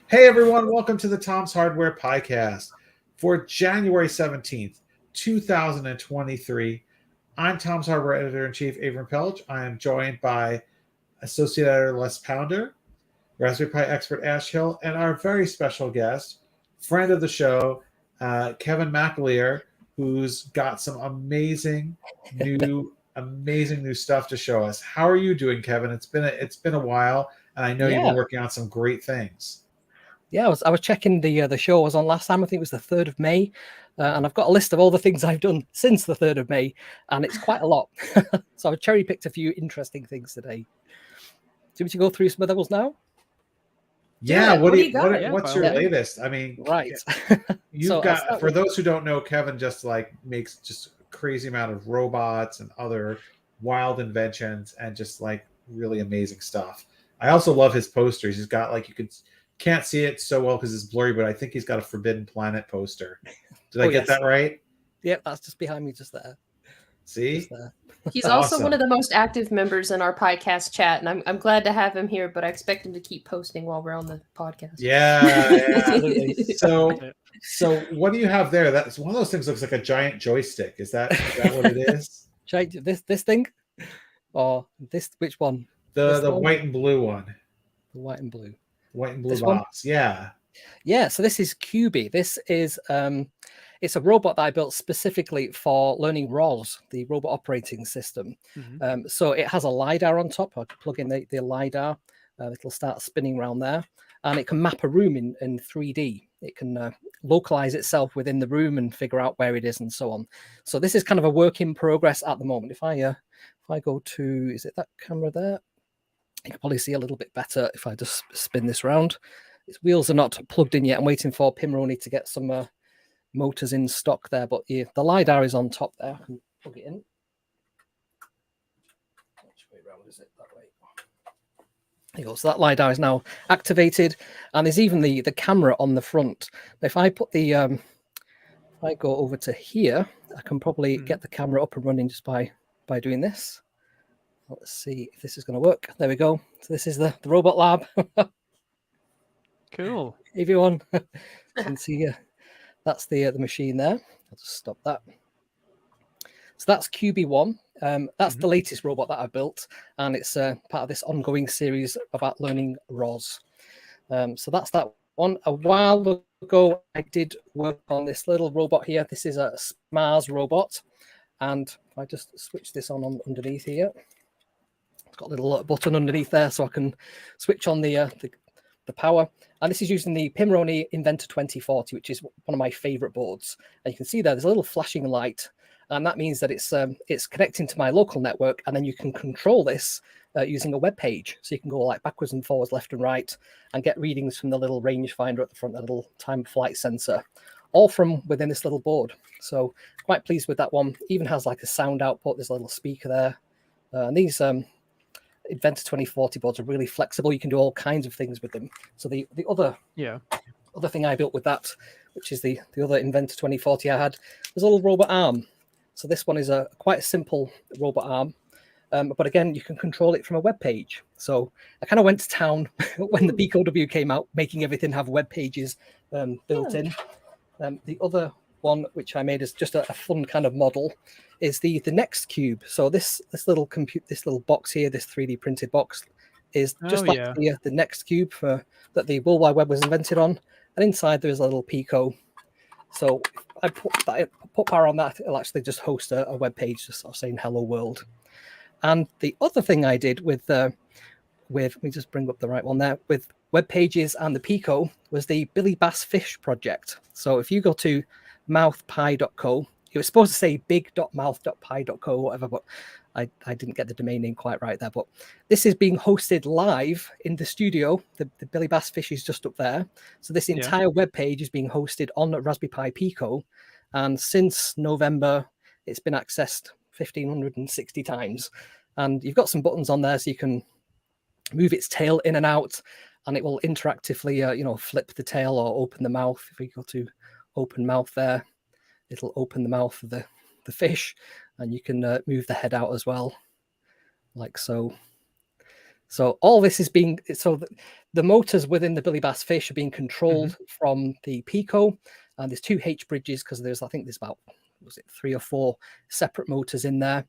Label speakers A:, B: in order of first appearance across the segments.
A: Hey everyone, welcome to the Tom's Hardware Podcast for January 17th, 2023. I'm Tom's Hardware Editor-in-Chief, Avram Pelch. I am joined by Associate Editor Les Pounder, Raspberry Pi expert Ash Hill, and our very special guest, friend of the show, Kevin McAleer, who's got some amazing new stuff to show us. How are you doing, Kevin? It's been a while, and I know you've been working on some great things.
B: Yeah, I was checking the show I was on last time. I think it was the 3rd of May, and I've got a list of all the things I've done since the 3rd of May, and it's quite a lot. So I've cherry picked a few interesting things today. Do we go through some of those now?
A: Yeah, what's your latest? I mean,
B: right.
A: You've got, for those who don't know, Kevin just makes just a crazy amount of robots and other wild inventions and just really amazing stuff. I also love his posters. He's got can't see it so well because it's blurry, but I think he's got a Forbidden Planet poster. Did I get that right?
B: Yep, that's just behind me, just there.
A: See?
B: Just there.
C: He's also one of the most active members in our podcast chat, and I'm glad to have him here, but I expect him to keep posting while we're on the podcast.
A: Yeah. So what do you have there? That's one of those things looks like a giant joystick. Is that what it is?
B: This thing? Or this, which one?
A: The white and blue one.
B: The white and blue.
A: White and blue box. Yeah.
B: Yeah, so this is QB. This is it's a robot that I built specifically for learning ROS, the robot operating system. Mm-hmm. So it has a LiDAR on top. I plug in the LiDAR. It'll start spinning around there. And it can map a room in 3D. It can localize itself within the room and figure out where it is and so on. So this is kind of a work in progress at the moment. If I go to, is it that camera there? You can probably see a little bit better if I just spin this round. Its wheels are not plugged in yet. I'm waiting for Pimoroni to get some motors in stock there, but the LiDAR is on top there. I can plug it in. Which way around is it? That way. There you go. So that LiDAR is now activated, and there's even the camera on the front. If I put the if I go over to here, I can probably get the camera up and running just by doing this. Let's see if this is going to work. There we go. So this is the robot lab.
D: Cool.
B: Everyone can see that's the machine there. I'll just stop that. So that's QB1. That's the latest robot that I built, and it's part of this ongoing series about learning ROS. So that's that one. A while ago, I did work on this little robot here. This is a Mars robot, and if I just switch this on underneath here, it's got a little button underneath there, so I can switch on the power. And this is using the Pimoroni Inventor 2040, which is one of my favorite boards. And you can see there's a little flashing light, and that means that it's connecting to my local network, and then you can control this using a web page. So you can go backwards and forwards, left and right, and get readings from the little rangefinder at the front, the little time flight sensor, all from within this little board. So quite pleased with that one. Even has a sound output. There's a little speaker there. And these Inventor 2040 boards are really flexible. You can do all kinds of things with them. So the other thing I built with that, which is the other Inventor 2040 I had, was a little robot arm. So this one is quite a simple robot arm. But again, you can control it from a web page. So I kind of went to town when the PicoW came out, making everything have web pages built in. The other one, which I made as just a fun kind of model, is the Next Cube. So this little box here, this 3D printed box, is just the Next Cube that the World Wide Web was invented on. And inside there is a little Pico. So I put power on that. It'll actually just host a web page, just sort of saying hello world. And the other thing I did with let me just bring up the right one there, with web pages and the Pico, was the Billy Bass Fish project. So if you go to mouthpi.co, it was supposed to say big.mouth.pi.co, whatever, but I didn't get the domain name quite right there. But this is being hosted live in the studio. The Billy Bass Fish is just up there. So this entire web page is being hosted on Raspberry Pi Pico. And since November, it's been accessed 1,560 times. And you've got some buttons on there so you can move its tail in and out, and it will interactively, flip the tail or open the mouth. If we go to open mouth there, it'll open the mouth of the fish, and you can move the head out as well, like so. So all this is being the motors within the Billy Bass fish are being controlled from the Pico, and there's 2 H bridges because I think there's about 3 or 4 separate motors in there.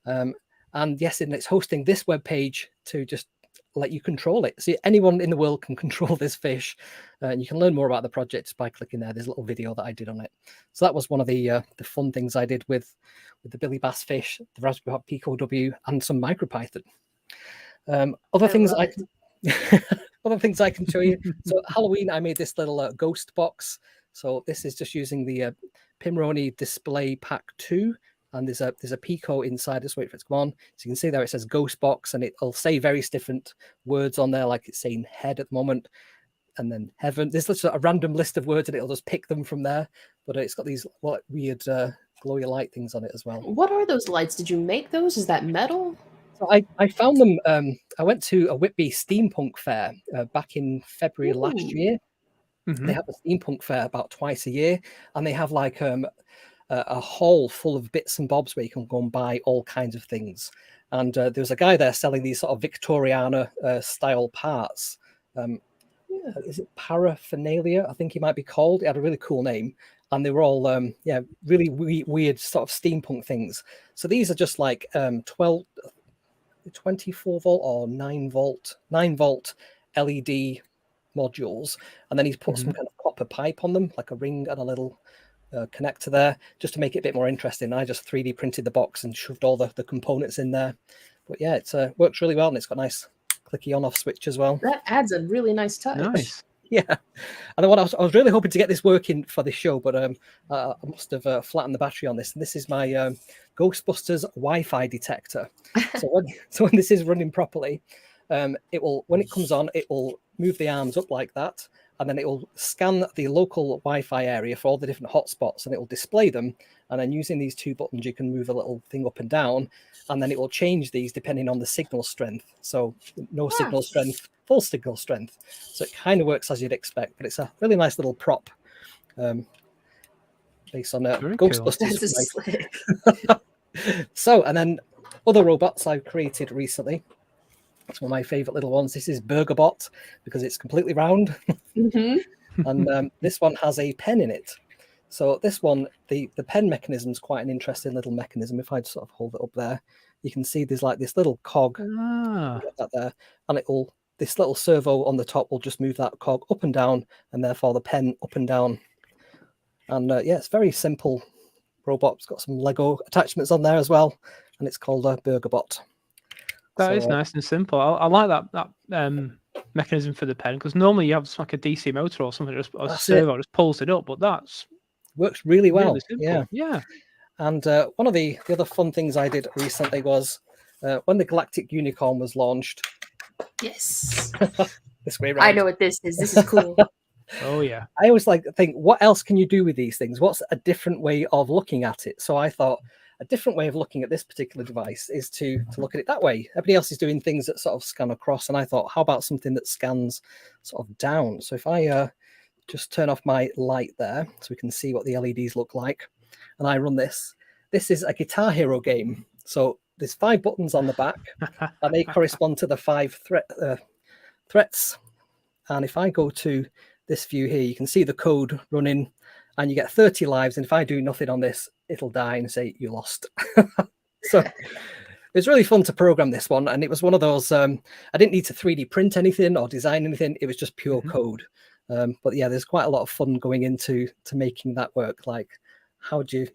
B: And yes, and it's hosting this web page to just let you control it. So anyone in the world can control this fish, and you can learn more about the project just by clicking there. There's a little video that I did on it. So that was one of the fun things I did with the Billy Bass fish, the Raspberry Pi Pico W, and some MicroPython. Other things I can show you. So Halloween, I made this little ghost box. So this is just using the Pimoroni Display Pack 2. And there's a Pico inside. Just wait for it to come on. So you can see there it says Ghost Box, and it'll say various different words on there, like it's saying head at the moment, and then heaven. There's just a random list of words, and it'll just pick them from there. But it's got these weird glowy light things on it as well.
C: What are those lights? Did you make those? Is that metal?
B: So I found them. I went to a Whitby steampunk fair back in February last year. They have a steampunk fair about twice a year, and they have like a hall full of bits and bobs where you can go and buy all kinds of things. And there was a guy there selling these sort of Victoriana style parts. Is it paraphernalia? I think he might be called. It had a really cool name. And they were all, really weird sort of steampunk things. So these are just like 24 volt or 9 volt LED modules. And then he's put some kind of copper pipe on them, like a ring and a little connector there, just to make it a bit more interesting. I just 3D printed the box and shoved all the components in there. But yeah, it works really well, and it's got a nice clicky on-off switch as well.
C: That adds a really nice touch.
D: Nice.
B: Yeah. And then I was really hoping to get this working for this show, but I must have flattened the battery on this. And this is my Ghostbusters Wi-Fi detector. So when this is running properly, it will, when it comes on, it will move the arms up like that, and then it will scan the local Wi-Fi area for all the different hotspots, and it will display them. And then using these 2 buttons, you can move a little thing up and down, and then it will change these depending on the signal strength. So no signal strength, full signal strength. So it kind of works as you'd expect, but it's a really nice little prop based on Ghostbusters.
C: Cool.
B: So, and then other robots I've created recently. It's one of my favorite little ones. This is BurgerBot because it's completely round. And this one has a pen in it. So this one, the pen mechanism is quite an interesting little mechanism. If I sort of hold it up there, you can see there's like this little cog that there, and this little servo on the top will just move that cog up and down, and therefore the pen up and down. And it's very simple robot. It's got some Lego attachments on there as well, and it's called a BurgerBot.
D: That is nice and simple. I like that mechanism for the pen, because normally you have like a DC motor or something, just a servo just pulls it up, but that's
B: works really well.
D: Really
B: yeah. And one of the other fun things I did recently was when the Galactic Unicorn was launched.
C: Yes.
B: This way around.
C: I know what this is. This is cool.
D: Oh yeah.
B: I always like to think, what else can you do with these things? What's a different way of looking at it? So I thought a different way of looking at this particular device is to look at it that way. Everybody else is doing things that sort of scan across, and I thought, how about something that scans sort of down? So if I just turn off my light there so we can see what the LEDs look like, and I run this. This is a Guitar Hero game. So there's 5 buttons on the back, and they correspond to the 5 threats. And if I go to this view here, you can see the code running, and you get 30 lives. And if I do nothing on this, it'll die and say you lost. So it's really fun to program this one. And it was one of those, I didn't need to 3D print anything or design anything. It was just pure code. But yeah, there's quite a lot of fun going into making that work. Like, how do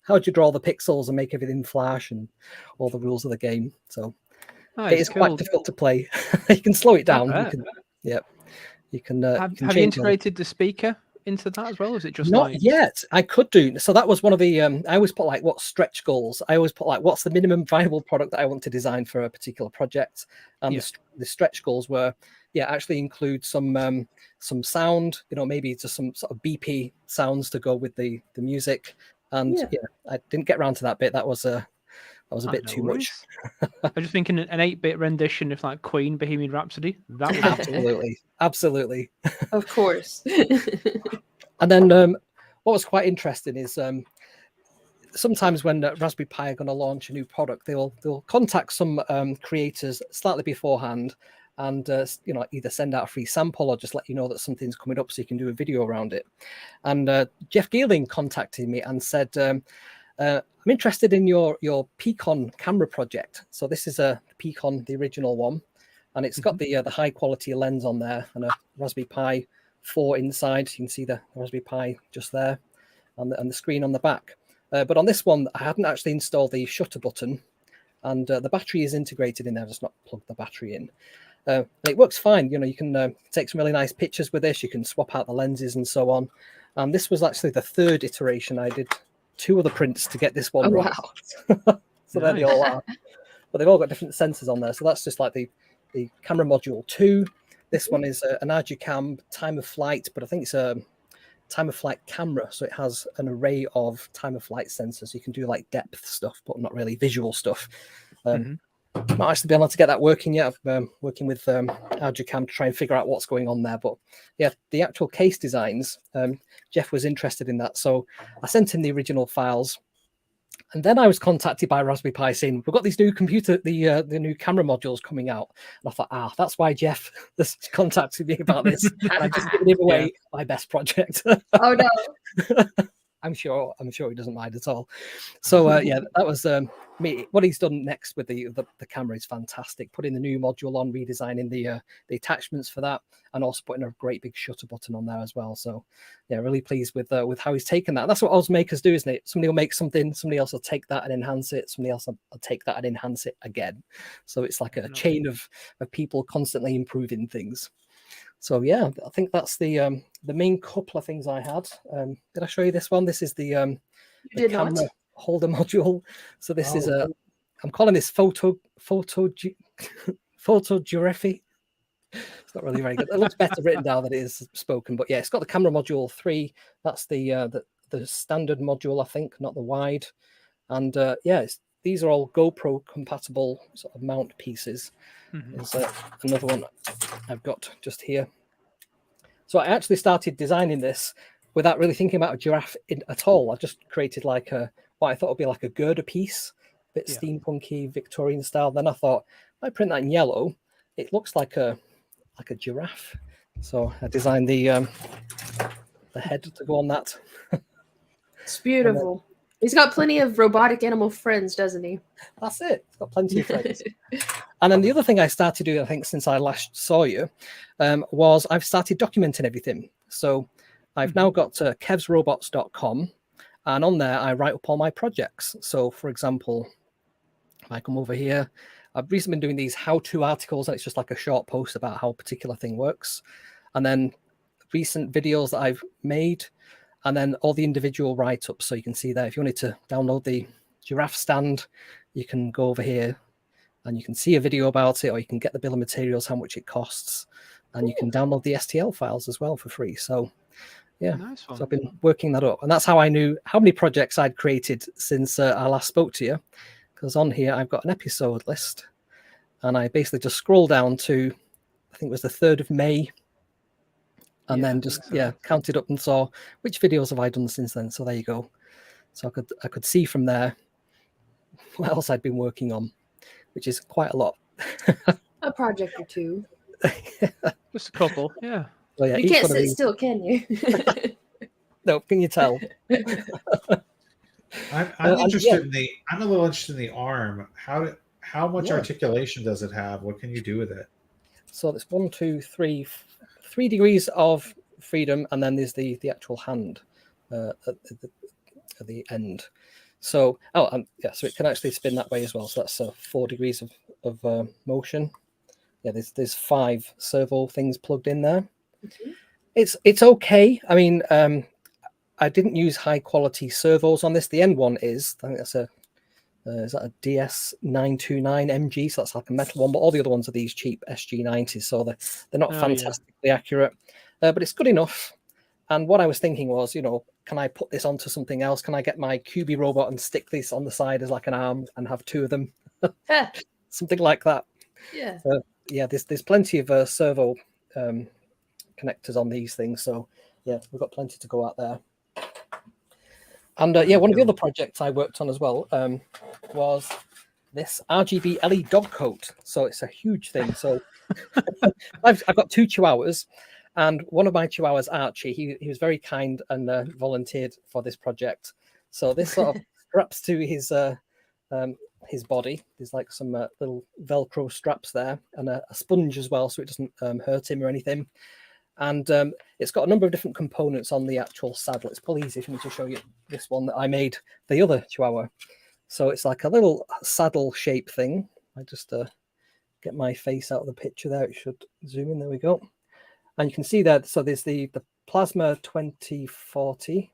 B: you draw the pixels and make everything flash and all the rules of the game? So it is quite difficult to play. You can slow it down. You can
D: have you integrated the speaker into that as well? Or is it just
B: not yet? I could do. So that was one of the I always put like what stretch goals. I always put like what's the minimum viable product that I want to design for a particular project. And the stretch goals were actually include some sound, maybe just some sort of BP sounds to go with the music. And I didn't get around to that bit. That was a bit too much.
D: I'm just thinking an 8-bit rendition of like Queen Bohemian Rhapsody. That would
B: absolutely.
C: Of course.
B: And then what was quite interesting is sometimes when Raspberry Pi are going to launch a new product, they'll contact some creators slightly beforehand, and either send out a free sample or just let you know that something's coming up so you can do a video around it. And Jeff Geerling contacted me and said, I'm interested in your Picon camera project. So this is a Picon, the original one, and it's got the high quality lens on there and a Raspberry Pi 4 inside. You can see the Raspberry Pi just there, and the screen on the back. But on this one, I hadn't actually installed the shutter button, and the battery is integrated in there. I've just not plugged the battery in. It works fine. You can take some really nice pictures with this. You can swap out the lenses and so on. And this was actually the third iteration. I did 2 other prints to get this one right. Wow. So there they all are. But they've all got different sensors on there. So that's just like the camera module 2. This one is an Agicam time of flight, but I think it's a time of flight camera. So it has an array of time of flight sensors. You can do like depth stuff, but not really visual stuff. Not actually been able to get that working yet. I've been working with Agicam to try and figure out what's going on there. But yeah, the actual case designs, Jeff was interested in that. So I sent him the original files. And then I was contacted by Raspberry Pi saying, we've got these new the new camera modules coming out. And I thought, that's why Jeff has contacted me about this. And I just gave away my best project.
C: Oh, no.
B: I'm sure he doesn't mind at all. So that was me. What he's done next with the camera is fantastic. Putting the new module on, redesigning the attachments for that, and also putting a great big shutter button on there as well. So yeah, really pleased with how he's taken that. That's what Oz makers do, isn't it? Somebody will make something, somebody else will take that and enhance it, somebody else will take that and enhance it again. So it's like a chain of people constantly improving things. So yeah, I think that's the main couple of things I had. Did I show you this one? This is the camera holder module. So this is I'm calling this photo giraffe. It's not really very good. It looks better written down than it is spoken, but yeah, it's got the camera module 3. That's the standard module, I think, not the wide. And these are all GoPro compatible sort of mount pieces. There's another one I've got just here. So I actually started designing this without really thinking about a giraffe at all. I just created like what I thought would be like a girder piece, a bit steampunky Victorian style. Then I thought, if I print that in yellow, it looks like a giraffe. So I designed the head to go on that.
C: It's beautiful. He's got plenty of robotic animal friends, doesn't he?
B: That's it. He's got plenty of friends. And then the other thing I started doing, I think, since I last saw you, was I've started documenting everything. So I've now got kevsrobots.com, and on there I write up all my projects. So, for example, if I come over here, I've recently been doing these how-to articles, and it's just like a short post about how a particular thing works. And then recent videos that I've made, and then all the individual write-ups. So you can see there, if you wanted to download the giraffe stand, you can go over here and you can see a video about it, or you can get the bill of materials, how much it costs, and you can download the STL files as well for free. So yeah, nice one. So I've been working that up, and that's how I knew how many projects I'd created since I last spoke to you, because on here I've got an episode list, and I basically just scroll down to, I think it was the 3rd of May, and then just counted up and saw which videos have I done since then. So there you go. So I could see from there what else I'd been working on, which is quite a lot.
C: A project or 2.
D: Just a couple, yeah.
B: So, yeah,
C: you can't sit still, can you?
B: No, can you tell?
A: I'm interested I'm a little interested in the arm. How much articulation does it have? What can you do with it? So
B: it's 1, 2, 3 degrees of freedom, and then there's the actual hand at the end. So so it can actually spin that way as well. So that's 4 degrees of motion. Yeah, there's 5 servo things plugged in there. Mm-hmm. It's okay. I mean, I didn't use high quality servos on this. The end one is, I think that's is that a DS929 MG? So that's like a metal one, but all the other ones are these cheap SG90s, so they're not fantastically accurate, but it's good enough. And what I was thinking was, can I put this onto something else? Can I get my QB robot and stick this on the side as like an arm and have 2 of them? Something like that.
C: Yeah.
B: There's plenty of servo connectors on these things, so yeah, we've got plenty to go out there. And yeah, one of the other projects I worked on as well was this RGB LED dog coat. So it's a huge thing. So I've got 2 chihuahuas, and one of my chihuahuas, Archie, he was very kind and volunteered for this project. So this sort of straps to his body. There's like some little Velcro straps there, and a sponge as well, so it doesn't hurt him or anything. And it's got a number of different components on the actual saddle. It's probably easy for me to show you this one that I made, the other chihuahua. So it's like a little saddle shape thing. I just get my face out of the picture there. It should zoom in. There we go. And you can see that. So there's the Plasma 2040.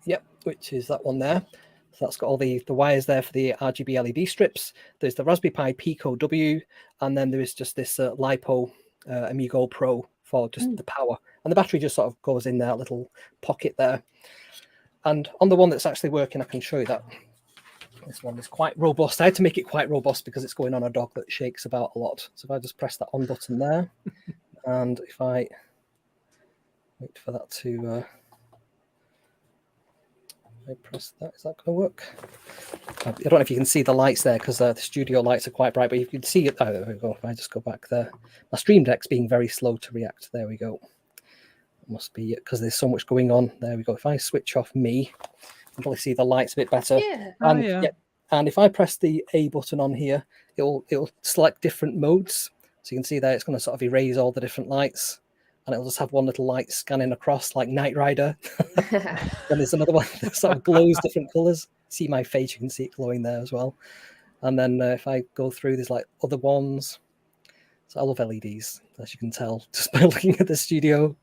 B: Yep, which is that one there. So that's got all the wires there for the RGB LED strips. There's the Raspberry Pi Pico W, and then there is just this LiPo Amigo Pro for just the power. And the battery just sort of goes in that little pocket there. And on the one that's actually working, I can show you that. This one is quite robust. I had to make it quite robust because it's going on a dog that shakes about a lot. So if I just press that on button there, and if I wait for that to... I press that. Is that going to work? I don't know if you can see the lights there because the studio lights are quite bright, but you can see it. Oh, there we go. If I just go back there, my Stream Deck's being very slow to react. There we go. It must be it because there's so much going on. There we go. If I switch off me, you can probably see the lights a bit better.
C: Yeah.
B: And, and if I press the A button on here, it'll select different modes. So you can see there it's going to sort of erase all the different lights. And it'll just have one little light scanning across like Knight Rider. Then there's another one that sort of glows different colours. See my face, you can see it glowing there as well. And then if I go through, there's like other ones. So I love LEDs, as you can tell, just by looking at the studio.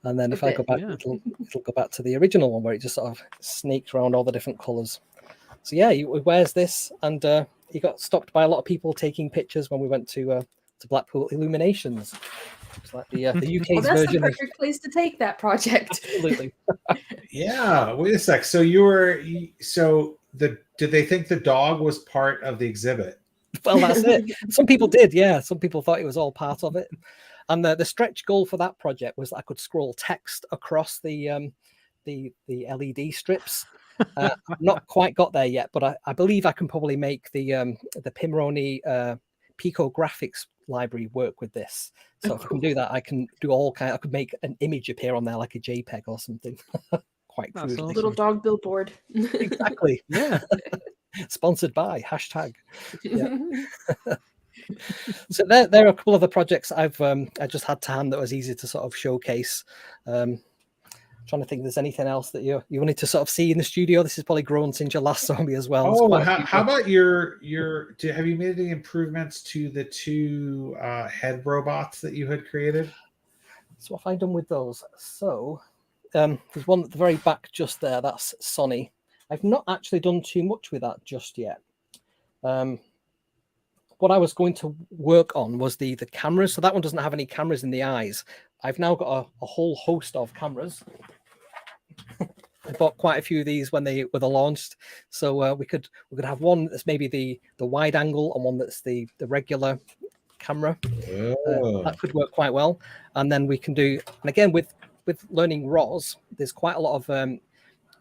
B: And then if I go back, it'll go back to the original one where it just sort of snakes around all the different colours. So yeah, he wears this, and he got stopped by a lot of people taking pictures when we went to Blackpool Illuminations. It's like the UK's
C: that's
B: version.
C: The perfect place to take that project.
B: Absolutely.
A: Yeah. Wait a sec. So did they think the dog was part of the exhibit?
B: Well, that's it. Some people did. Yeah. Some people thought it was all part of it. And the stretch goal for that project was that I could scroll text across the LED strips. I've not quite got there yet, but I believe I can probably make the Pimoroni Pico graphics library work with this. So if I can do that, I can do I could make an image appear on there like a JPEG or something. Quite crudely.
C: Awesome. Little dog billboard.
B: Exactly. Yeah. Sponsored by #. Yeah. So there are a couple of the projects I just had to hand that was easy to sort of showcase. Trying to think if there's anything else that you wanted to sort of see in the studio. This has probably grown since your last zombie as well.
A: Oh, how about have you made any improvements to the 2 head robots that you had created?
B: So what have I done with those? So there's one at the very back just there. That's Sonny. I've not actually done too much with that just yet. What I was going to work on was the cameras. So that one doesn't have any cameras in the eyes. I've now got a whole host of cameras. I bought quite a few of these when they were launched, so we could have one that's maybe the wide angle and one that's the regular camera. That could work quite well. And then we can do, and again with learning ROS, there's quite a lot of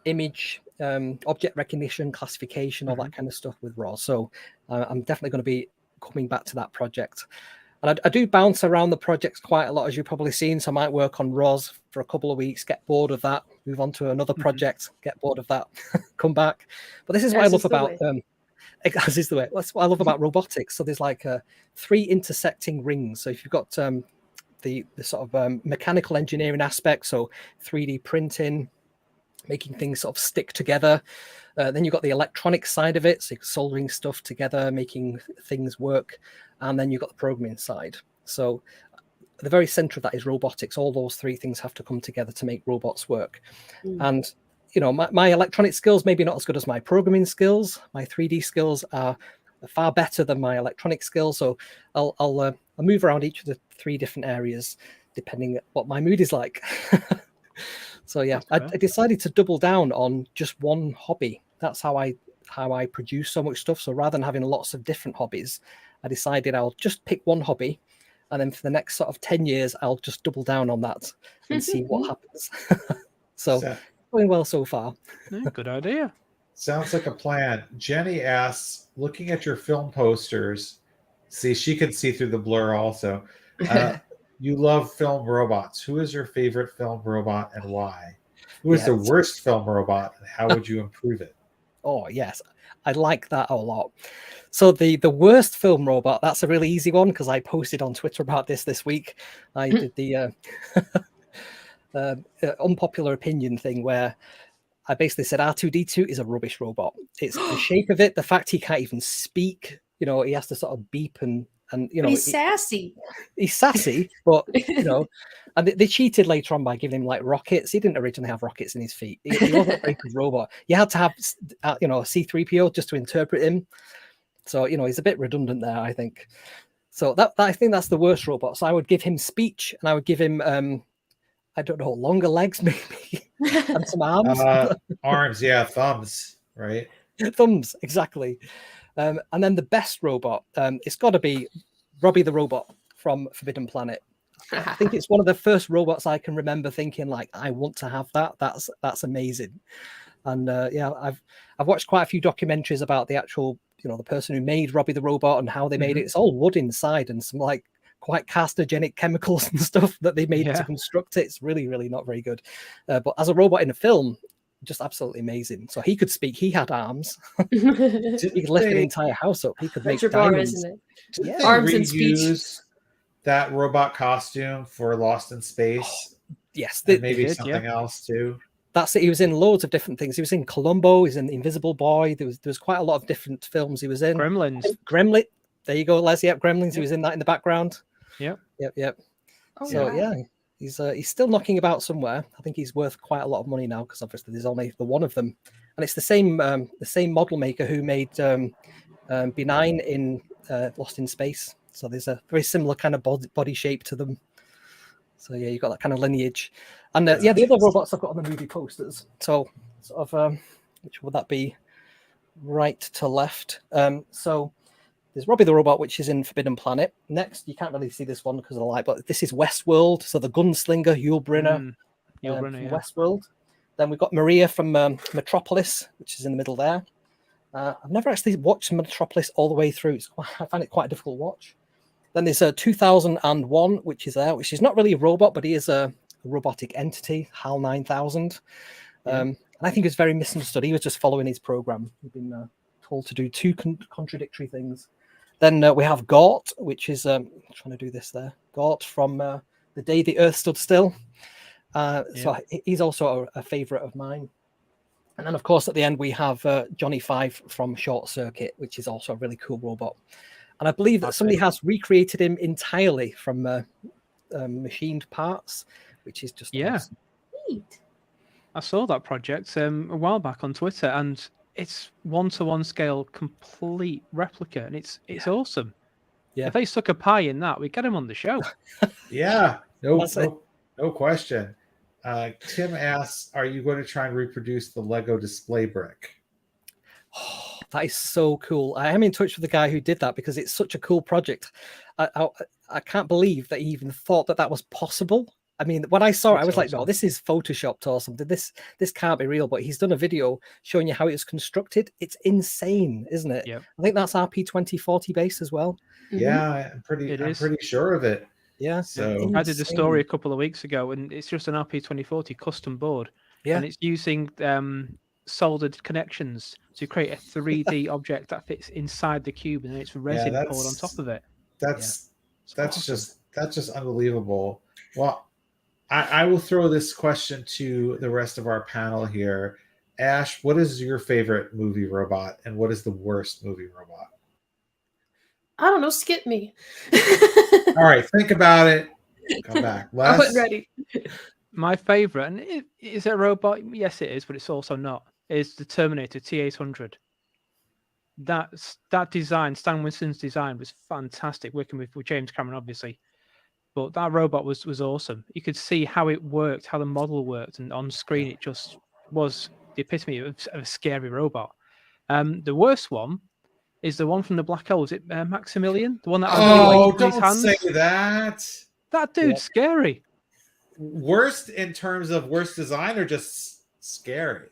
B: image object recognition, classification, all that kind of stuff with ROS. So I'm definitely going to be coming back to that project. And I do bounce around the projects quite a lot, as you've probably seen. So I might work on ROS for a couple of weeks, get bored of that, move on to another project, get bored of that, come back. But this is what I love about as is the way. That's what I love about robotics. So there's like 3 intersecting rings. So if you've got the sort of mechanical engineering aspect, so 3D printing, making things sort of stick together. Then you've got the electronic side of it, so soldering stuff together, making things work. And then you've got the programming side. So the very center of that is robotics. All those 3 things have to come together to make robots work. And, you know, my electronic skills maybe not as good as my programming skills. My 3D skills are far better than my electronic skills. So I'll move around each of the 3 different areas, depending what my mood is like. So yeah, I decided to double down on just one hobby. That's how I produce so much stuff. So rather than having lots of different hobbies, I decided I'll just pick one hobby, and then for the next sort of 10 years, I'll just double down on that and see what happens. So going well so far.
D: Yeah, good idea.
A: Sounds like a plan. Jenny asks, looking at your film posters, see, she can see through the blur also. You love film robots. Who is your favorite film robot and why? Who is the worst film robot and how would you improve it?
B: Oh, yes. I like that a lot. So the worst film robot, that's a really easy one because I posted on Twitter about this week. I did the unpopular opinion thing where I basically said R2-D2 is a rubbish robot. It's the shape of it, the fact he can't even speak. You know, he has to sort of beep and you know,
C: he's sassy.
B: He's sassy, but you know, and they cheated later on by giving him like rockets. He didn't originally have rockets in his feet. He wasn't a very good robot. You had to have, you know, a C-3PO just to interpret him. So you know, he's a bit redundant there, I think. So that I think that's the worst robot. So I would give him speech, and I would give him, I don't know, longer legs maybe, and some arms.
A: Arms, yeah, thumbs, right?
B: Thumbs, exactly. And then the best robot, it's got to be Robbie the Robot from Forbidden Planet. I think it's one of the first robots I can remember thinking like, I want to have that. That's amazing. And yeah, I've watched quite a few documentaries about the actual, you know, the person who made Robbie the Robot and how they made it. It's all wood inside and some like quite carcinogenic chemicals and stuff that they made to construct it. It's really, really not very good. But as a robot in a film, just absolutely amazing. So he could speak. He had arms. He could lift an entire house up. He could make diamonds.
C: Isn't it?
A: Did they
C: Arms and speech.
A: reuse that robot costume for Lost in Space?
B: Yes,
A: and maybe something else too.
B: That's it. He was in loads of different things. He was in Columbo. He's in The Invisible Boy. There was quite a lot of different films he was in.
D: Gremlins.
B: There you go, Les. Yep, Gremlins. Yep. He was in that in the background.
D: Yep.
B: Oh, so yeah. He's still knocking about somewhere. I think he's worth quite a lot of money now because obviously there's only the one of them, and it's the same model maker who made Benign in Lost in Space. So there's a very similar kind of body shape to them. So yeah, you've got that kind of lineage, and the other robots I've got on the movie posters. So sort of which would that be? Right to left. So. There's Robbie the Robot, which is in Forbidden Planet. Next, you can't really see this one because of the light, but this is Westworld. So the gunslinger, Yul Brynner, from Westworld. Then we've got Maria from Metropolis, which is in the middle there. I've never actually watched Metropolis all the way through. I find it quite a difficult watch. Then there's 2001, which is there, which is not really a robot, but he is a robotic entity, HAL 9000. And I think it's very misunderstood. He was just following his program. He'd been told to do two contradictory things. Then we have Gort, which is trying to do this there. Gort from The Day the Earth Stood Still. So he's also a favorite of mine. And then, of course, at the end, we have Johnny Five from Short Circuit, which is also a really cool robot. And I believe that somebody has recreated him entirely from machined parts, which is just awesome.
C: Neat.
D: I saw that project a while back on Twitter, and it's 1-to-1 scale, complete replica, and it's awesome. Yeah, if they stuck a pie in that, we'd get him on the show.
A: Yeah, no question. Tim asks, "Are you going to try and reproduce the Lego display brick?"
B: Oh, that is so cool. I am in touch with the guy who did that because it's such a cool project. I can't believe that he even thought that was possible. I mean, when I saw it, I was like, no, this is photoshopped or something. This can't be real. But he's done a video showing you how it's constructed. It's insane, isn't it?
D: Yep.
B: I think that's RP2040 base as well.
A: Yeah, I'm pretty sure of it.
B: Yeah.
A: So
D: I did a story a couple of weeks ago, and it's just an RP2040 custom board. Yeah. And it's using soldered connections to create a 3D object that fits inside the cube, and then it's resin poured on top of it.
A: That's just unbelievable. Well, I will throw this question to the rest of our panel here. Ash, what is your favorite movie robot, and what is the worst movie robot?
C: I don't know. Skip me.
A: All right, think about it. Come back. Les?
C: I wasn't ready.
D: My favorite, and is it a robot? Yes, it is, but it's also not. Is the Terminator T-800. That design, Stan Winston's design, was fantastic. Working with James Cameron, obviously. But that robot was awesome. You could see how it worked, how the model worked, and on screen it just was the epitome of a scary robot. The worst one is the one from the Black Hole. Is it Maximilian? The one that
A: don't say that.
D: That dude's scary.
A: Worst in terms of worst design, or just scary.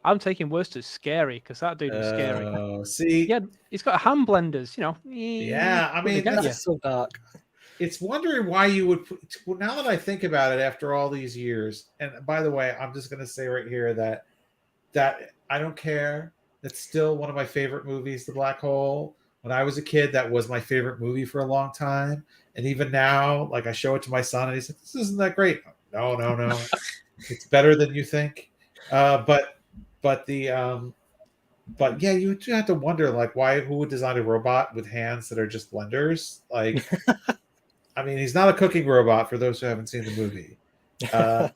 D: I'm taking worse to scary because that dude was scary.
A: Oh, see,
D: Yeah, he's got hand blenders, you know.
A: yeah. I mean,
B: That's
A: that's,
B: so dark.
A: it's wondering why you would. Well, now that I think about it, after all these years, and by the way, I'm just going to say right here that I don't care. It's still one of my favorite movies, The Black Hole. When I was a kid, that was my favorite movie for a long time. And even now, like I show it to my son, and he's like, "This isn't that great." No, it's better than you think. But yeah, you do have to wonder, like, who would design a robot with hands that are just blenders? Like, I mean, he's not a cooking robot for those who haven't seen the movie.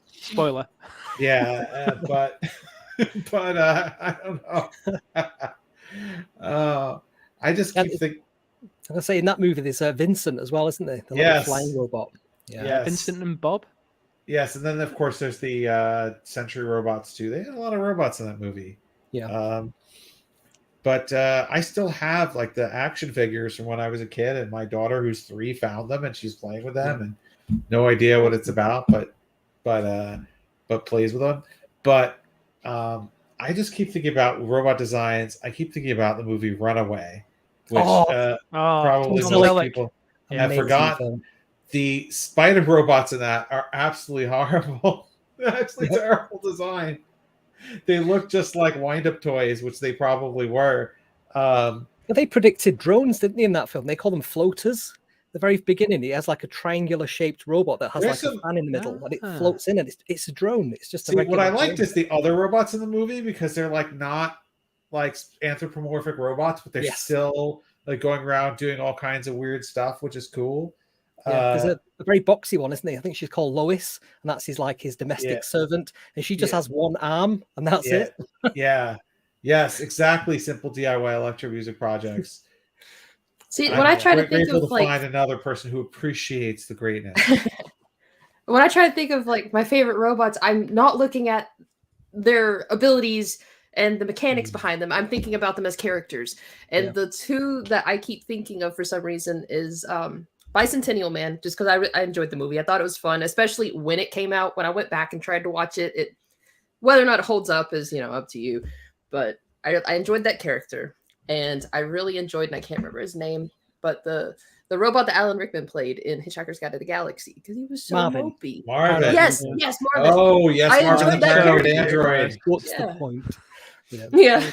D: Spoiler.
A: Yeah, but I don't know. I just keep thinking.
B: I'm gonna say in that movie there's Vincent as well, isn't there? The little
A: Yes.
B: flying robot. Yeah.
A: Yes.
D: Vincent and Bob.
A: Yes, and then of course there's the Century robots too. They had a lot of robots in that movie.
B: Yeah.
A: But I still have like the action figures from when I was a kid, and my daughter, who's 3, found them and she's playing with them, and no idea what it's about, but plays with them. But I just keep thinking about robot designs. I keep thinking about the movie Runaway, which probably most people have forgotten.
B: Film.
A: The spider robots in that are absolutely horrible. They're actually terrible design. They look just like wind-up toys, which they probably were.
B: But they predicted drones, didn't they, in that film? They call them floaters. The very beginning, he has like a triangular-shaped robot that has a fan in the middle, and it floats in, and it's a drone. It's just a regular
A: what I liked
B: drone.
A: is the other robots in the movie, because they're like not like anthropomorphic robots, but they're still like going around doing all kinds of weird stuff, which is cool.
B: Yeah, there's a very boxy one, isn't there? I think she's called Lois, and that's his domestic servant, and she just has one arm, and that's it.
A: Yes, exactly. Simple DIY electro music projects.
C: See, when I try to think of like
A: find another person who appreciates the greatness.
C: When I try to think of like my favorite robots, I'm not looking at their abilities and the mechanics behind them. I'm thinking about them as characters, and the two that I keep thinking of for some reason is Bicentennial Man, just because I enjoyed the movie. I thought it was fun, especially when it came out. When I went back and tried to watch it, whether or not it holds up is, up to you. But I enjoyed that character, and I really enjoyed, and I can't remember his name, but the robot that Alan Rickman played in Hitchhiker's Guide to the Galaxy, because he was so mopey.
A: Marvin.
C: Yes, Marvin.
A: Oh, yes,
C: I
A: Marvin
C: enjoyed
A: the
C: that
A: Parrot
C: character.
A: Android.
B: What's the point?
C: Yeah.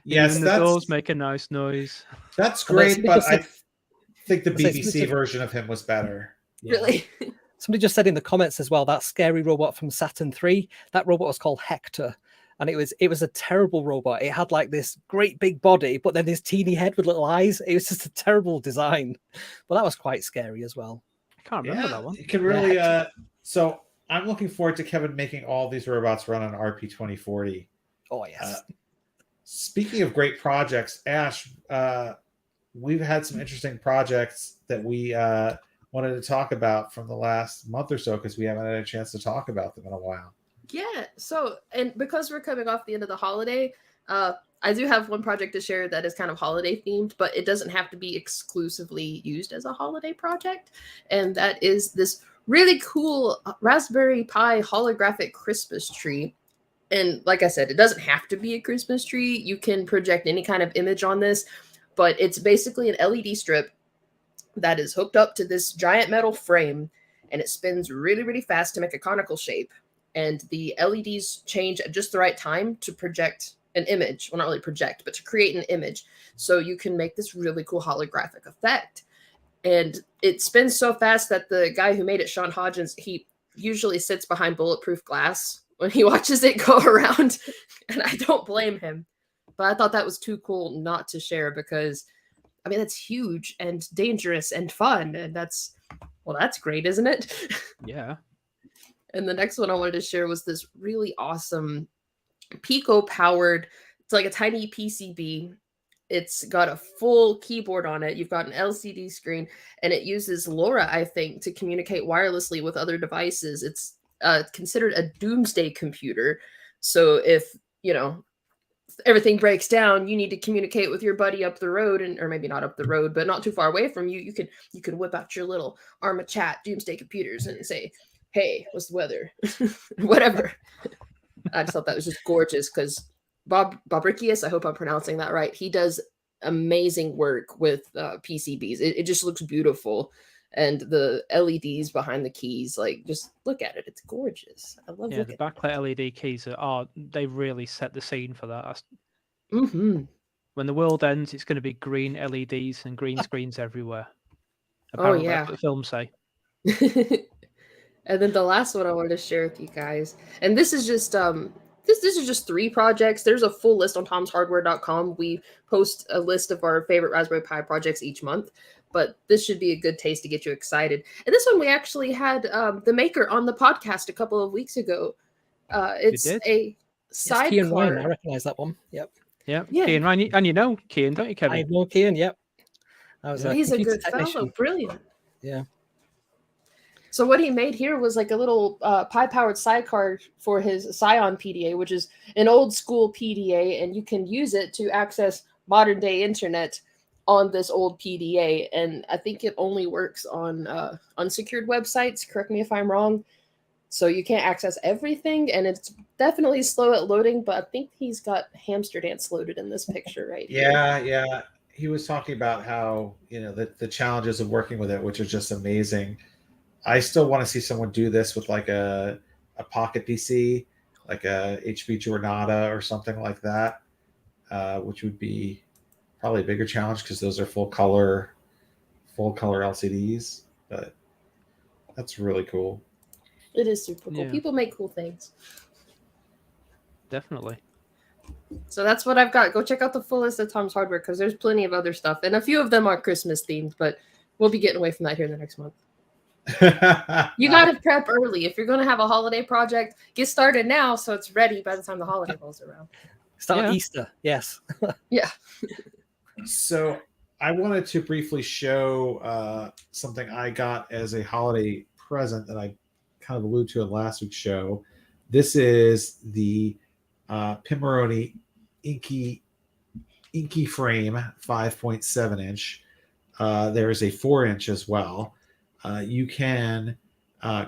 A: Yes,
D: the doors make a nice noise.
A: That's great, but I think the BBC version of him was better.
C: Really?
B: Somebody just said in the comments as well, that scary robot from Saturn 3, that robot was called Hector. And it was a terrible robot. It had like this great big body, but then this teeny head with little eyes. It was just a terrible design. But that was quite scary as well.
D: I can't remember that one.
A: You can really so I'm looking forward to Kevin making all these robots run on RP 2040.
B: Oh yes.
A: Speaking of great projects, Ash, we've had some interesting projects that we wanted to talk about from the last month or so, because we haven't had a chance to talk about them in a while.
C: Yeah. So, and because we're coming off the end of the holiday, I do have one project to share that is kind of holiday themed, but it doesn't have to be exclusively used as a holiday project. And that is this really cool Raspberry Pi holographic Christmas tree. And like I said, it doesn't have to be a Christmas tree. You can project any kind of image on this, but it's basically an LED strip that is hooked up to this giant metal frame, and it spins really, really fast to make a conical shape. And the LEDs change at just the right time to project an image. Well, not really project, but to create an image. So you can make this really cool holographic effect. And it spins so fast that the guy who made it, Sean Hodgins, he usually sits behind bulletproof glass when he watches it go around. And I don't blame him. But I thought that was too cool not to share, because, I mean, that's huge and dangerous and fun. And that's great, isn't it?
D: Yeah.
C: And the next one I wanted to share was this really awesome Pico powered, it's like a tiny PCB. It's got a full keyboard on it. You've got an LCD screen, and it uses LoRa, I think, to communicate wirelessly with other devices. It's considered a doomsday computer. So if, everything breaks down, you need to communicate with your buddy up the road, or maybe not up the road, but not too far away from you. You can whip out your little Arma Chat doomsday computers and say, "Hey, what's the weather?" Whatever. I just thought that was just gorgeous because Bob Bobricius, I hope I'm pronouncing that right. He does amazing work with PCBs. It just looks beautiful, and the LEDs behind the keys, like just look at it. It's gorgeous. I love.
D: Yeah, the backlit LED keys they really set the scene for that.
C: Mm-hmm.
D: When the world ends, it's going to be green LEDs and green screens everywhere. Apparently, that's what the films say.
C: And then the last one I wanted to share with you guys, and this is just this is just 3 projects. There's a full list on tomshardware.com. We post a list of our favorite Raspberry Pi projects each month, but this should be a good taste to get you excited. And this one we actually had the maker on the podcast a couple of weeks ago. It's a sidecar.
B: Yes, Ryan, I recognize that one. Yep.
D: Yeah. Kian Ryan, and you know Kian, don't you, Kevin?
B: I know Kian. Yep.
C: He's a good fellow. Brilliant.
B: Yeah.
C: So what he made here was like a little Pi-powered sidecar for his Scion PDA, which is an old school PDA, and you can use it to access modern day internet on this old PDA. And I think it only works on unsecured websites. Correct me if I'm wrong. So you can't access everything, and it's definitely slow at loading, but I think he's got Hamster Dance loaded in this picture right here.
A: Yeah. He was talking about how, the challenges of working with it, which are just amazing. I still want to see someone do this with like a pocket PC, like a HP Jornada or something like that, which would be probably a bigger challenge because those are full color LCDs. But that's really cool.
C: It is super cool.
D: Yeah.
C: People make cool things.
D: Definitely.
C: So that's what I've got. Go check out the full list of Tom's Hardware because there's plenty of other stuff, and a few of them are Christmas themed, but we'll be getting away from that here in the next month. You got to prep early. If you're going to have a holiday project, get started now so it's ready by the time the holiday rolls around.
B: Start Easter, yes.
C: Yeah.
A: So I wanted to briefly show something I got as a holiday present that I kind of alluded to in last week's show. This is the Pimoroni Inky frame 5.7 inch. There is a 4 inch as well. You can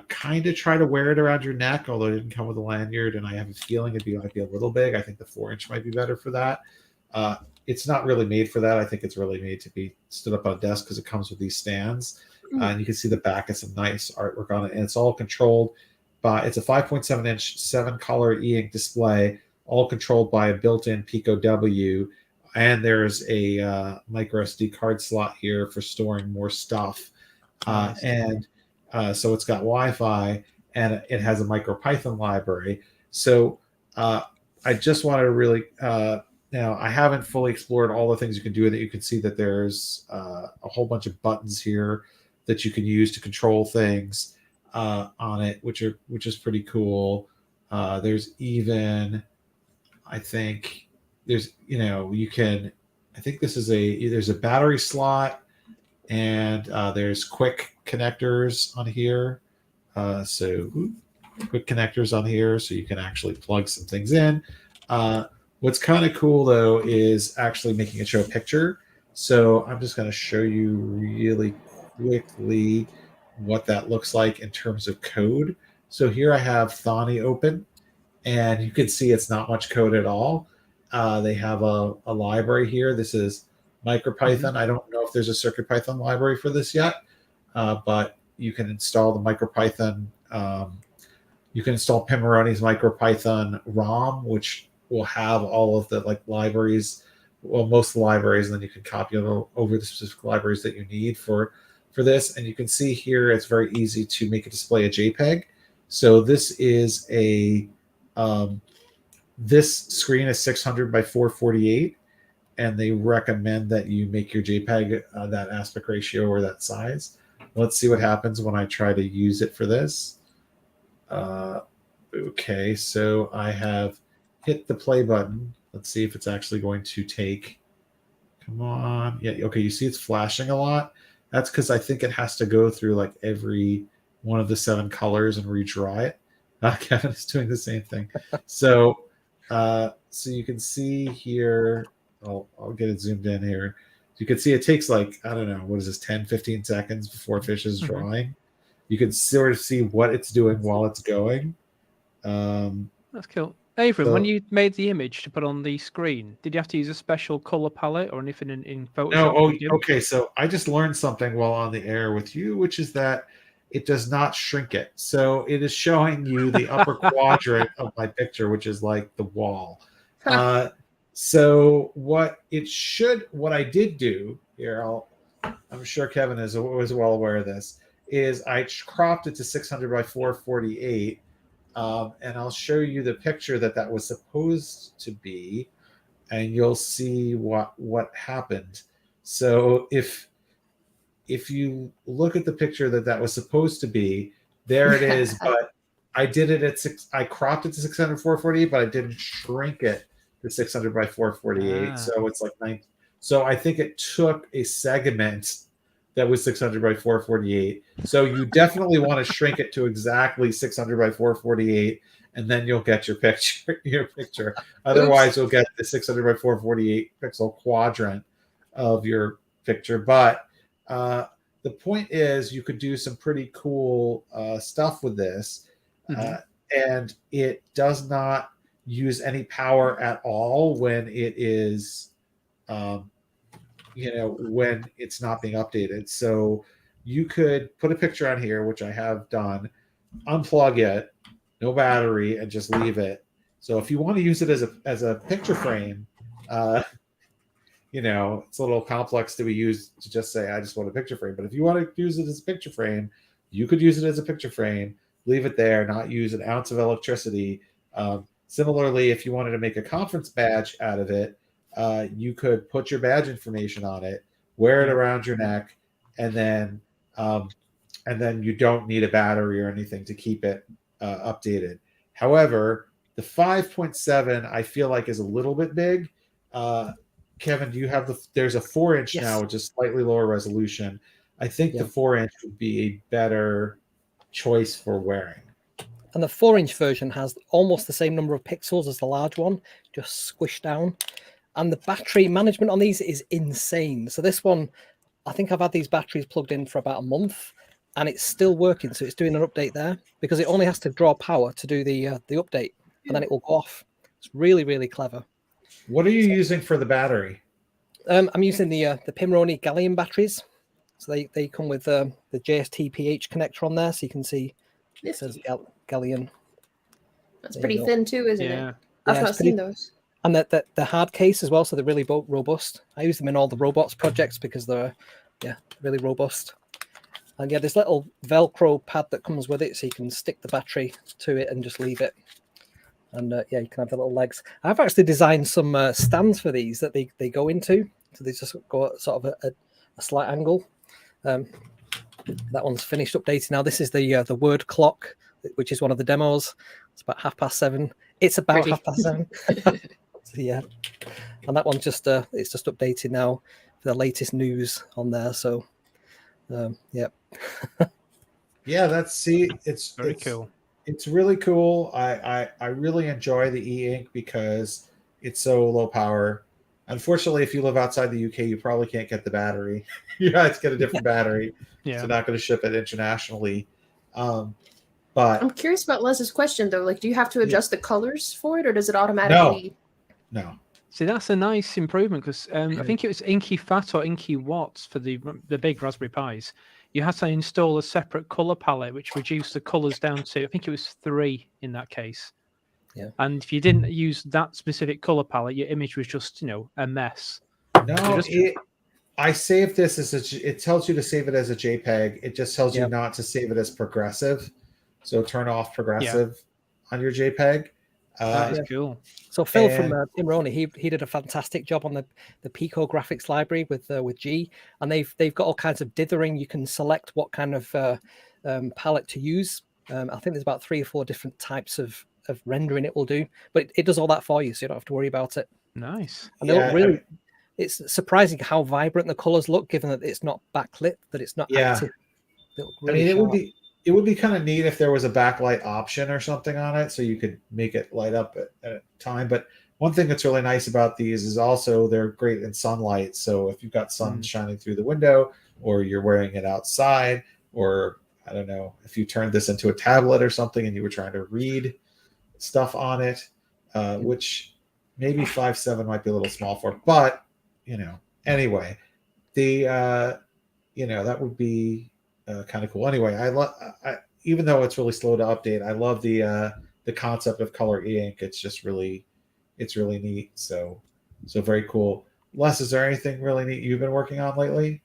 A: kind of try to wear it around your neck, although it didn't come with a lanyard, and I have a feeling it might be a little big. I think the 4 inch might be better for that. It's not really made for that. I think it's really made to be stood up on a desk because it comes with these stands. And you can see the back has some nice artwork on it, and it's all controlled by, it's a 5.7 inch 7-color e-ink display, all controlled by a built-in Pico W. And there's a micro SD card slot here for storing more stuff. So it's got Wi-Fi, and it has a MicroPython library. So I just wanted to really, now I haven't fully explored all the things you can do with it. You can see that there's a whole bunch of buttons here that you can use to control things on it, which is pretty cool. There's even, I think there's, you can, I think this is there's a battery slot, and there's quick connectors on here. So quick connectors on here, so you can actually plug some things in. What's kind of cool though is actually making it show a picture. So I'm just going to show you really quickly what that looks like in terms of code. So here I have Thonny open, and you can see it's not much code at all. They have a library here. This is MicroPython. I don't know if there's a CircuitPython library for this yet, but you can install the MicroPython. You can install Pimoroni's MicroPython ROM, which will have all of the libraries, most of the libraries, and then you can copy over the specific libraries that you need for this. And you can see here it's very easy to make a display a JPEG. So this is this screen is 600 by 448, and they recommend that you make your JPEG that aspect ratio or that size. Let's see what happens when I try to use it for this. Okay, so I have hit the play button. Let's see if it's actually going to take. Come on. Yeah, okay, you see it's flashing a lot. That's because I think it has to go through every one of the 7 colors and redry it. Kevin is doing the same thing. So you can see here, I'll get it zoomed in here. You can see it takes I don't know, what is this, 10, 15 seconds before it finishes drawing. You can sort of see what it's doing while it's going.
D: That's cool. Avram, when
A: So-
D: you made the image to put on the screen, did you have to use a special color palette or anything in Photoshop?
A: No,
D: or Video?
A: okay. So I just learned something while on the air with you, which is that it does not shrink it. So it is showing you the upper quadrant of my picture, which is like the wall. So what I did do here, I'm sure Kevin was well aware of this, is I cropped it to 600 by 448, and I'll show you the picture that was supposed to be, and you'll see what happened. So if you look at the picture that was supposed to be, there it is. But I did it at I cropped it to 600 448, but I didn't shrink it to 600 by 448. So it's like 9. So I think it took a segment that was 600 by 448. So you definitely want to shrink it to exactly 600 by 448, and then you'll get your picture. Otherwise, you'll get the 600 by 448 pixel quadrant of your picture. But the point is, you could do some pretty cool stuff with this, and it does not use any power at all when it is, when it's not being updated. So you could put a picture on here, which I have done, unplug it, no battery, and just leave it. So if you want to use it as a picture frame, it's a little complex to be used to just say, I just want a picture frame. But if you want to use it as a picture frame, you could use it as a picture frame, leave it there, not use an ounce of electricity. Similarly, if you wanted to make a conference badge out of it, you could put your badge information on it, wear it around your neck, and then you don't need a battery or anything to keep it updated. However, the 5.7 I feel like is a little bit big. Kevin, do you have there's a 4-inch now, which is slightly lower resolution. I think the 4-inch would be a better choice for wearing.
B: And the 4-inch version has almost the same number of pixels as the large one, just squished down. And the battery management on these is insane. So this one, I think I've had these batteries plugged in for about a month, and it's still working. So it's doing an update there because it only has to draw power to do the update, and then it will go off. It's really, really clever.
A: What are you using for the battery?
B: I'm using the Pimoroni gallium batteries. So they come with the JST-PH connector on there, so you can see it says gallium.
C: That's pretty thin too, isn't it? I've not seen those.
B: And the hard case as well, so they're really robust. I use them in all the robots projects because they're really robust. And this little Velcro pad that comes with it, so you can stick the battery to it and just leave it. And you can have the little legs. I've actually designed some stands for these that they go into, so they just go at sort of a slight angle. That one's finished updating now. This is the word clock, which is one of the demos. It's about 7:30. It's about 7:30. So, and that one's just it's just updated now for the latest news on there. So
A: it's
D: very cool.
A: It's really cool. I really enjoy the e-ink because it's so low power. Unfortunately, if you live outside the UK, you probably can't get the battery. You have to get a different battery. Yeah. So not going to ship it internationally. But
C: I'm curious about Les's question though. Like, do you have to adjust the colors for it, or does it automatically?
A: No.
D: See, that's a nice improvement because I think it was Inky Fat or Inky Watts for the big Raspberry Pis. You had to install a separate color palette, which reduced the colors down to, I think it was 3 in that case.
B: Yeah.
D: And if you didn't use that specific color palette, your image was just, a mess.
A: No, I saved this it tells you to save it as a JPEG. It just tells you not to save it as progressive. So turn off progressive on your JPEG.
D: That is cool.
B: So Phil from Pimoroni, he did a fantastic job on the Pico graphics library with G, and they've got all kinds of dithering. You can select what kind of palette to use. I think there's about 3 or 4 different types of rendering it will do, but it does all that for you, so you don't have to worry about it.
D: Nice.
B: And it's surprising how vibrant the colors look, given that it's not backlit, that it's not active.
A: Really it would be kind of neat if there was a backlight option or something on it, so you could make it light up at a time. But one thing that's really nice about these is also they're great in sunlight. So if you've got sun shining through the window, or you're wearing it outside, or I don't know, if you turned this into a tablet or something and you were trying to read stuff on it, which maybe 5.7 might be a little small for. But anyway, the that would be kind of cool. Anyway, even though it's really slow to update, I love the concept of color e-ink. It's just really neat. So very cool. Les, is there anything really neat you've been working on lately?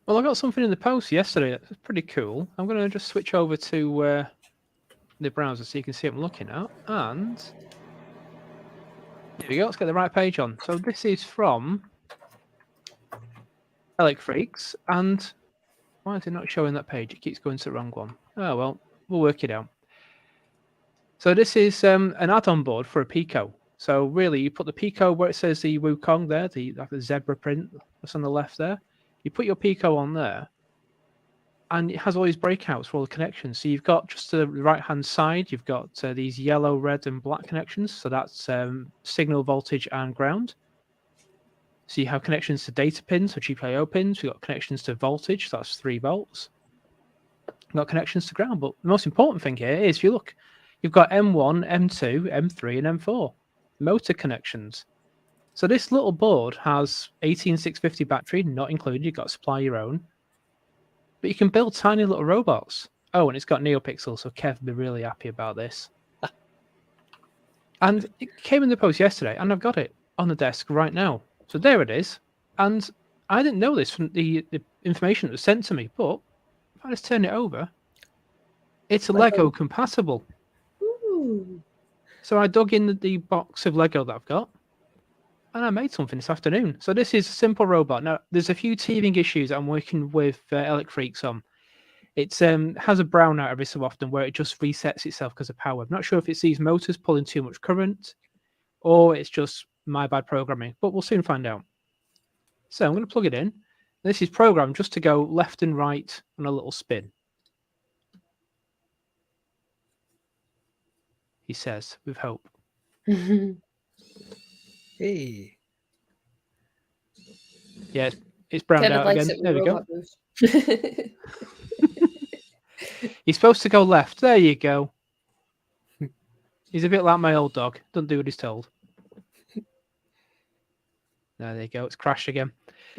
D: Well, I got something in the post yesterday that's pretty cool. I'm going to just switch over to the browser so you can see what I'm looking at. And there we go. Let's get the right page on. So this is from Electreaks. And why is it not showing that page? It keeps going to the wrong one. Oh, well, we'll work it out. So this is an add-on board for a Pico. So really, you put the Pico where it says the Wukong there, the zebra print that's on the left there. You put your Pico on there, and it has all these breakouts for all the connections. So you've got just to the right-hand side, you've got these yellow, red, and black connections. So that's signal, voltage, and ground. So you have connections to data pins, or GPIO pins. We've got connections to voltage, so that's 3 volts. We've got connections to ground. But the most important thing here is, if you look, you've got M1, M2, M3, and M4 motor connections. So this little board has 18650 battery, not included. You've got to supply your own. But you can build tiny little robots. Oh, and it's got NeoPixel, so Kev will be really happy about this. And it came in the post yesterday, and I've got it on the desk right now. So there it is. And I didn't know this from the information that was sent to me, but if I just turn it over, it's Lego compatible.
C: Ooh.
D: So I dug in the box of Lego that I've got, and I made something this afternoon. So this is a simple robot. Now, there's a few teething issues I'm working with Electreaks on. It has a brownout every so often where it just resets itself because of power. I'm not sure if it's these motors pulling too much current or it's just my bad programming, but we'll soon find out. So I'm going to plug it in. This is programmed just to go left and right on a little spin. He says, with hope.
B: Hey.
D: Yeah, it's browned
C: Kevin
D: out
C: likes
D: again.
C: it
D: There
C: when
D: we go.
C: robot moves.
D: He's supposed to go left. There you go. He's a bit like my old dog. Doesn't do what he's told. There you go. It's crashed again.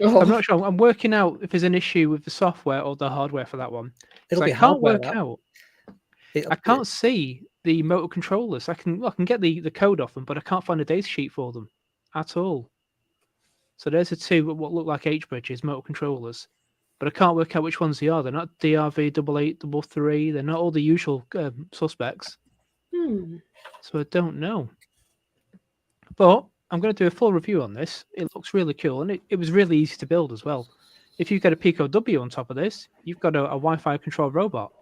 C: Oh.
D: I'm not sure. I'm working out if there's an issue with the software or the hardware for that one.
B: It'll be
D: I can't
B: hardware,
D: work
B: that.
D: out. I can't see the motor controllers. I can get the code off them, but I can't find a data sheet for them at all. So there's the two what look like H bridges, motor controllers, but I can't work out which ones they are. They're not DRV8833. They're not all the usual suspects. So I don't know. But I'm going to do a full review on this. It looks really cool, and it was really easy to build as well. If you get a Pico W on top of this, you've got a Wi-Fi controlled robot.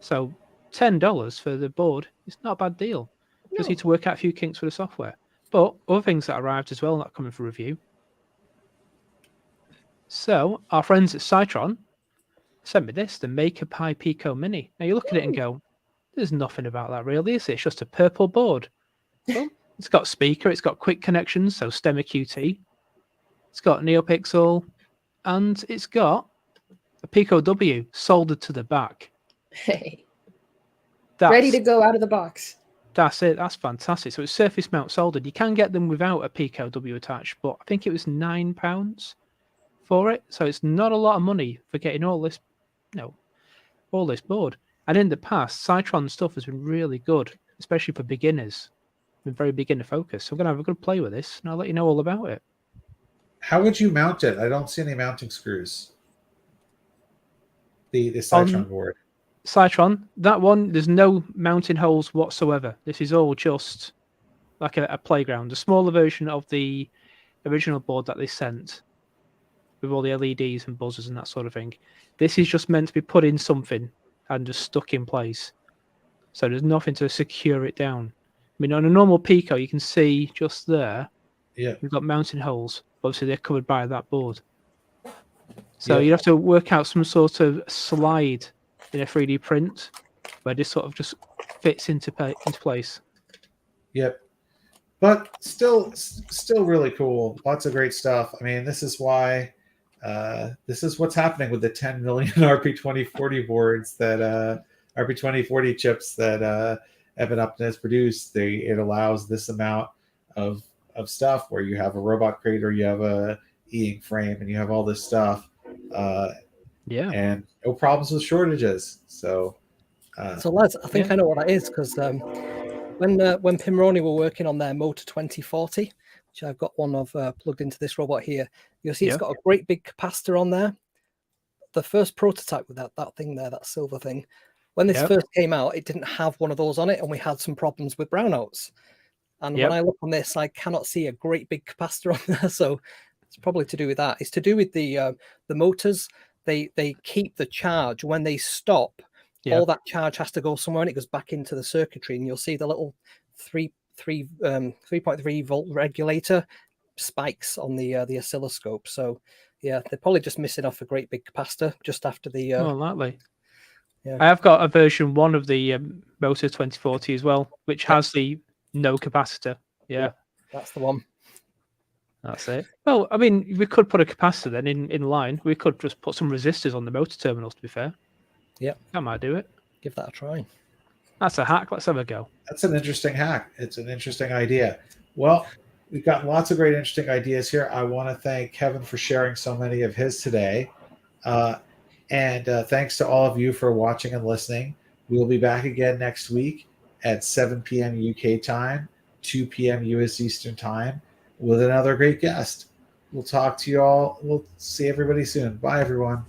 D: So $10 for the board is not a bad deal. Just need to work out a few kinks for the software. But other things that arrived as well, not coming for review. So our friends at Cytron sent me this, the Maker Pi Pico Mini. Now you look at it and go, there's nothing about that really, is it? It's just a purple board. Well, it's got speaker, it's got quick connections, so STEMMA QT. It's got NeoPixel, and it's got a Pico W soldered to the back.
C: Hey. Ready to go out of the box.
D: That's it. That's fantastic. So it's surface mount soldered. You can get them without a Pico W attached, but I think it was £9 for it. So it's not a lot of money for getting all this, all this board. And in the past, Cytron stuff has been really good, especially for beginners. Been very beginner focused. So I'm gonna have a good play with this, and I'll let you know all about it.
A: How would you mount it? I don't see any mounting screws. The Cytron board.
D: Cytron, that one, there's no mounting holes whatsoever. This is all just like a playground, a smaller version of the original board that they sent with all the LEDs and buzzers and that sort of thing. This is just meant to be put in something and just stuck in place. So there's nothing to secure it down. I mean, on a normal Pico, you can see just there, we've got mounting holes. Obviously, they're covered by that board. So you have to work out some sort of slide in a 3D print where this sort of just fits into place.
A: Yep. But still really cool. Lots of great stuff. I mean, this is why this is what's happening with the 10 million RP2040 boards that RP2040 chips that have been up and it's produced, it allows this amount of stuff where you have a robot crate or you have a e-ink frame and you have all this stuff. And no problems with shortages. So
B: lads, I think I know what that is, because when Pimoroni were working on their Motor 2040, which I've got one of plugged into this robot here, you'll see it's got a great big capacitor on there. The first prototype with that thing there, that silver thing, when this first came out, it didn't have one of those on it, and we had some problems with brownouts. And when I look on this, I cannot see a great big capacitor on there, so it's probably to do with that. It's to do with the motors. They keep the charge. When they stop, all that charge has to go somewhere, and it goes back into the circuitry. And you'll see the little 3.3 volt regulator spikes on the oscilloscope. So they're probably just missing off a great big capacitor just after the.
D: Likely. I have got a version 1 of the Motor 2040 as well, which has the no capacitor. Yeah,
B: that's the one.
D: That's it. Well, I mean, we could put a capacitor then in line. We could just put some resistors on the motor terminals, to be fair.
B: Yeah.
D: That might do it.
B: Give that a try.
D: That's a hack. Let's have a go.
A: That's an interesting hack. It's an interesting idea. Well, we've got lots of great, interesting ideas here. I want to thank Kevin for sharing so many of his today. And thanks to all of you for watching and listening. We'll be back again next week at 7 p.m. UK time, 2 p.m. US Eastern time, with another great guest. We'll talk to you all. We'll see everybody soon. Bye, everyone.